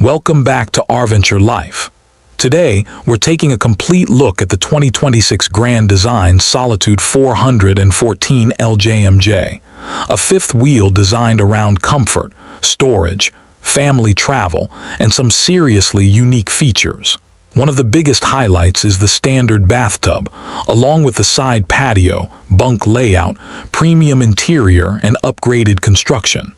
Welcome back to RVenture Life. Today, we're taking a complete look at the 2026 Grand Design Solitude 414LJMJ, a fifth wheel designed around comfort, storage, family travel, and some seriously unique features. One of the biggest highlights is the standard bathtub, along with the side patio, bunk layout, premium interior, and upgraded construction.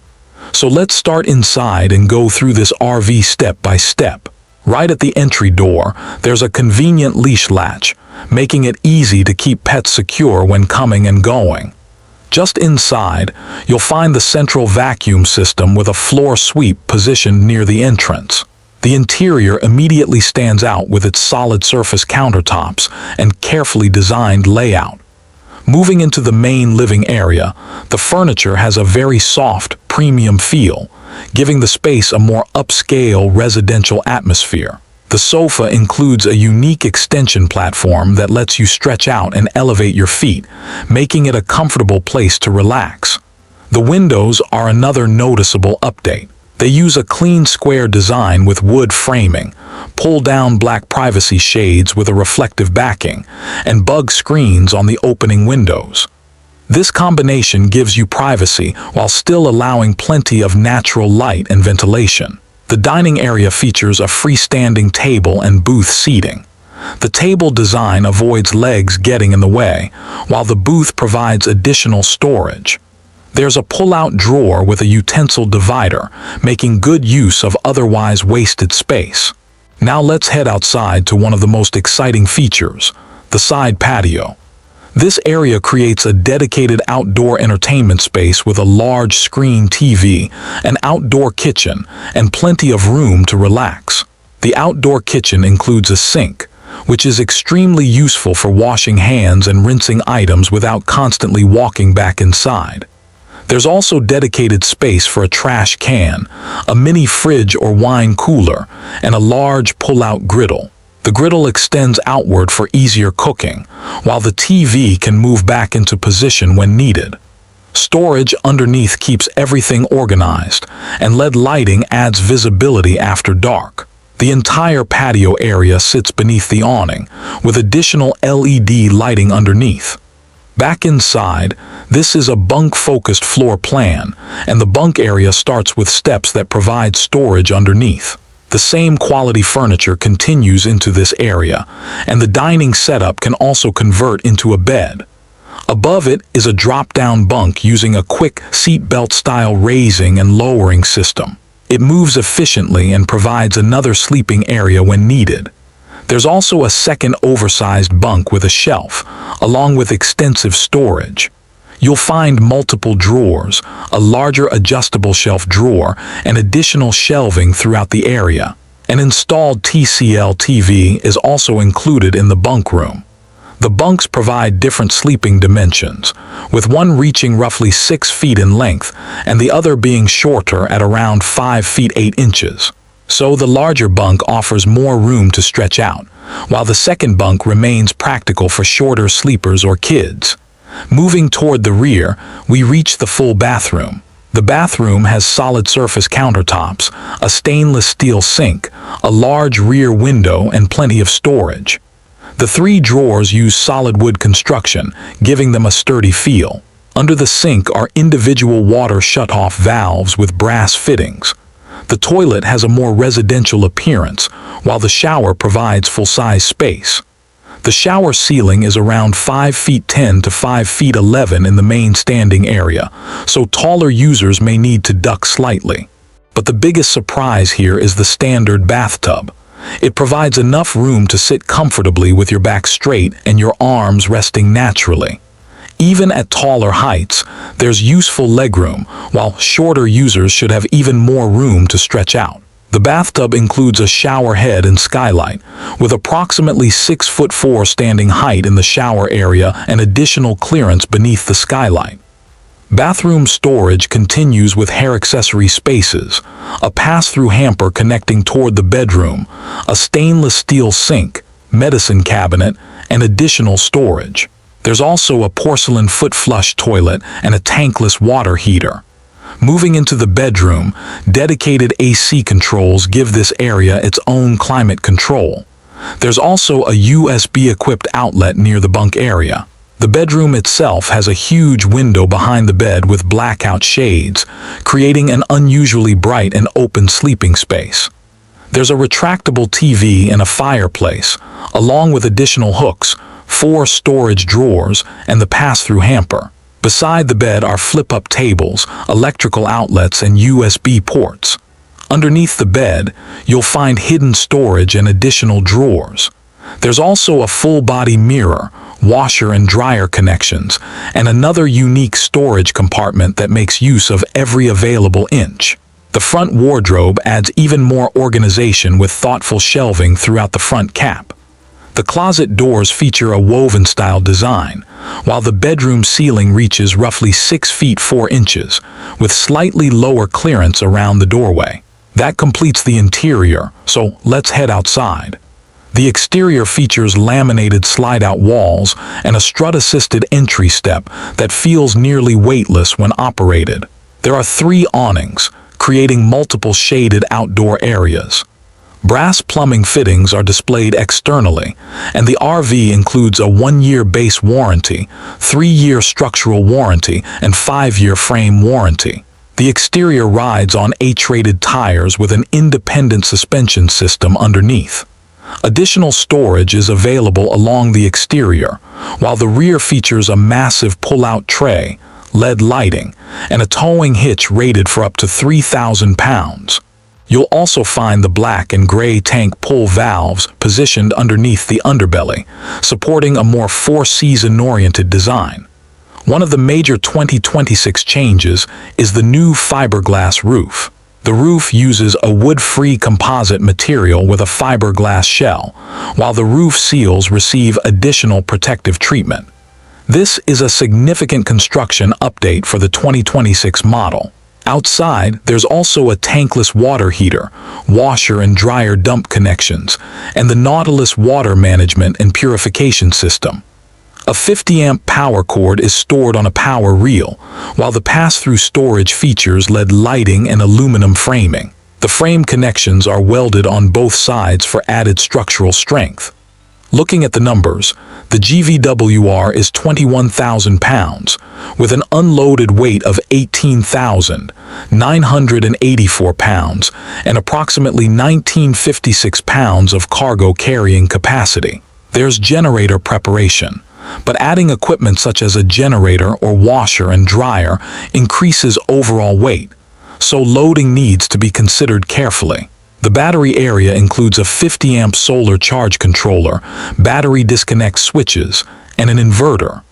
So let's start inside and go through this RV step by step. Right at the entry door, there's a convenient leash latch, making it easy to keep pets secure when coming and going. Just inside, you'll find the central vacuum system with a floor sweep positioned near the entrance. The interior immediately stands out with its solid surface countertops and carefully designed layout. Moving into the main living area, the furniture has a very soft, premium feel, giving the space a more upscale residential atmosphere. The sofa includes a unique extension platform that lets you stretch out and elevate your feet, making it a comfortable place to relax. The windows are another noticeable update. They use a clean square design with wood framing, pull-down black privacy shades with a reflective backing, and bug screens on the opening windows. This combination gives you privacy while still allowing plenty of natural light and ventilation. The dining area features a freestanding table and booth seating. The table design avoids legs getting in the way, while the booth provides additional storage. There's a pull-out drawer with a utensil divider, making good use of otherwise wasted space. Now let's head outside to one of the most exciting features, the side patio. This area creates a dedicated outdoor entertainment space with a large screen TV, an outdoor kitchen, and plenty of room to relax. The outdoor kitchen includes a sink, which is extremely useful for washing hands and rinsing items without constantly walking back inside. There's also dedicated space for a trash can, a mini fridge or wine cooler, and a large pull-out griddle. The griddle extends outward for easier cooking, while the TV can move back into position when needed. Storage underneath keeps everything organized, and LED lighting adds visibility after dark. The entire patio area sits beneath the awning, with additional LED lighting underneath. Back inside, this is a bunk-focused floor plan, and the bunk area starts with steps that provide storage underneath. The same quality furniture continues into this area, and the dining setup can also convert into a bed. Above it is a drop-down bunk using a quick seatbelt-style raising and lowering system. It moves efficiently and provides another sleeping area when needed. There's also a second oversized bunk with a shelf, along with extensive storage. You'll find multiple drawers, a larger adjustable shelf drawer, and additional shelving throughout the area. An installed TCL TV is also included in the bunk room. The bunks provide different sleeping dimensions, with one reaching roughly 6 feet in length and the other being shorter at around 5 feet 8 inches. So the larger bunk offers more room to stretch out, while the second bunk remains practical for shorter sleepers or kids. Moving toward the rear, we reach the full bathroom. The bathroom has solid surface countertops, a stainless steel sink, a large rear window, and plenty of storage. The 3 drawers use solid wood construction, giving them a sturdy feel. Under the sink are individual water shutoff valves with brass fittings. The toilet has a more residential appearance, while the shower provides full-size space. The shower ceiling is around 5 feet 10 to 5 feet 11 in the main standing area, so taller users may need to duck slightly. But the biggest surprise here is the standard bathtub. It provides enough room to sit comfortably with your back straight and your arms resting naturally. Even at taller heights, there's useful legroom, while shorter users should have even more room to stretch out. The bathtub includes a shower head and skylight, with approximately 6'4" standing height in the shower area and additional clearance beneath the skylight. Bathroom storage continues with hair accessory spaces, a pass-through hamper connecting toward the bedroom, a stainless steel sink, medicine cabinet, and additional storage. There's also a porcelain foot flush toilet and a tankless water heater. Moving into the bedroom, dedicated AC controls give this area its own climate control. There's also a USB-equipped outlet near the bunk area. The bedroom itself has a huge window behind the bed with blackout shades, creating an unusually bright and open sleeping space. There's a retractable TV and a fireplace, along with additional hooks, 4 storage drawers, and the pass-through hamper. Beside the bed are flip-up tables, electrical outlets, and USB ports. Underneath the bed, you'll find hidden storage and additional drawers. There's also a full-body mirror, washer and dryer connections, and another unique storage compartment that makes use of every available inch. The front wardrobe adds even more organization with thoughtful shelving throughout the front cap. The closet doors feature a woven-style design, while the bedroom ceiling reaches roughly 6 feet 4 inches, with slightly lower clearance around the doorway. That completes the interior, so let's head outside. The exterior features laminated slide-out walls and a strut-assisted entry step that feels nearly weightless when operated. There are 3 awnings, creating multiple shaded outdoor areas. Brass plumbing fittings are displayed externally, and the RV includes a 1-year base warranty, 3-year structural warranty, and 5-year frame warranty. The exterior rides on H-rated tires with an independent suspension system underneath. Additional storage is available along the exterior, while the rear features a massive pull-out tray, LED lighting, and a towing hitch rated for up to 3,000 pounds. You'll also find the black and gray tank pull valves positioned underneath the underbelly, supporting a more four-season-oriented design. One of the major 2026 changes is the new fiberglass roof. The roof uses a wood-free composite material with a fiberglass shell, while the roof seals receive additional protective treatment. This is a significant construction update for the 2026 model. Outside, there's also a tankless water heater, washer and dryer dump connections, and the Nautilus water management and purification system. A 50-amp power cord is stored on a power reel, while the pass-through storage features LED lighting and aluminum framing. The frame connections are welded on both sides for added structural strength. Looking at the numbers, the GVWR is 21,000 pounds, with an unloaded weight of 18,984 pounds and approximately 1,956 pounds of cargo carrying capacity. There's generator preparation, but adding equipment such as a generator or washer and dryer increases overall weight, so loading needs to be considered carefully. The battery area includes a 50-amp solar charge controller, battery disconnect switches, and an inverter.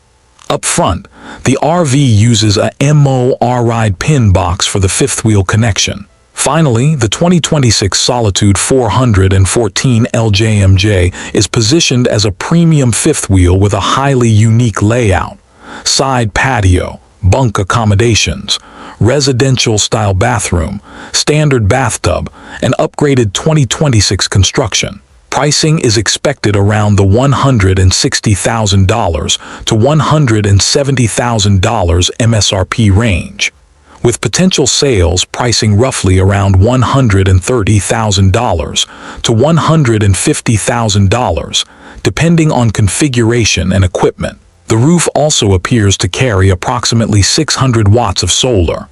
Up front, the RV uses a MORide pin box for the fifth wheel connection. Finally, the 2026 Solitude 414LJMJ is positioned as a premium fifth wheel with a highly unique layout, side patio, bunk accommodations, residential-style bathroom, standard bathtub, and upgraded 2026 construction. Pricing is expected around the $160,000 to $170,000 MSRP range, with potential sales pricing roughly around $130,000 to $150,000, depending on configuration and equipment. The roof also appears to carry approximately 600 watts of solar.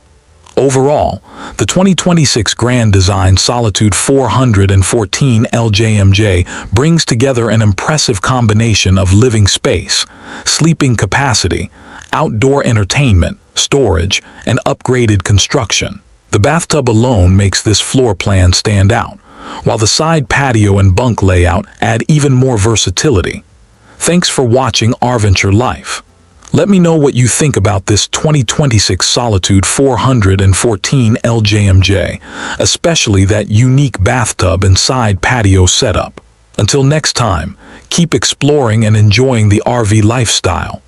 Overall, the 2026 Grand Design Solitude 414LJMJ brings together an impressive combination of living space, sleeping capacity, outdoor entertainment, storage, and upgraded construction. The bathtub alone makes this floor plan stand out, while the side patio and bunk layout add even more versatility. Thanks for watching RVenture Life. Let me know what you think about this 2026 Solitude 414LJMJ, especially that unique bathtub and side patio setup. Until next time, keep exploring and enjoying the RV lifestyle.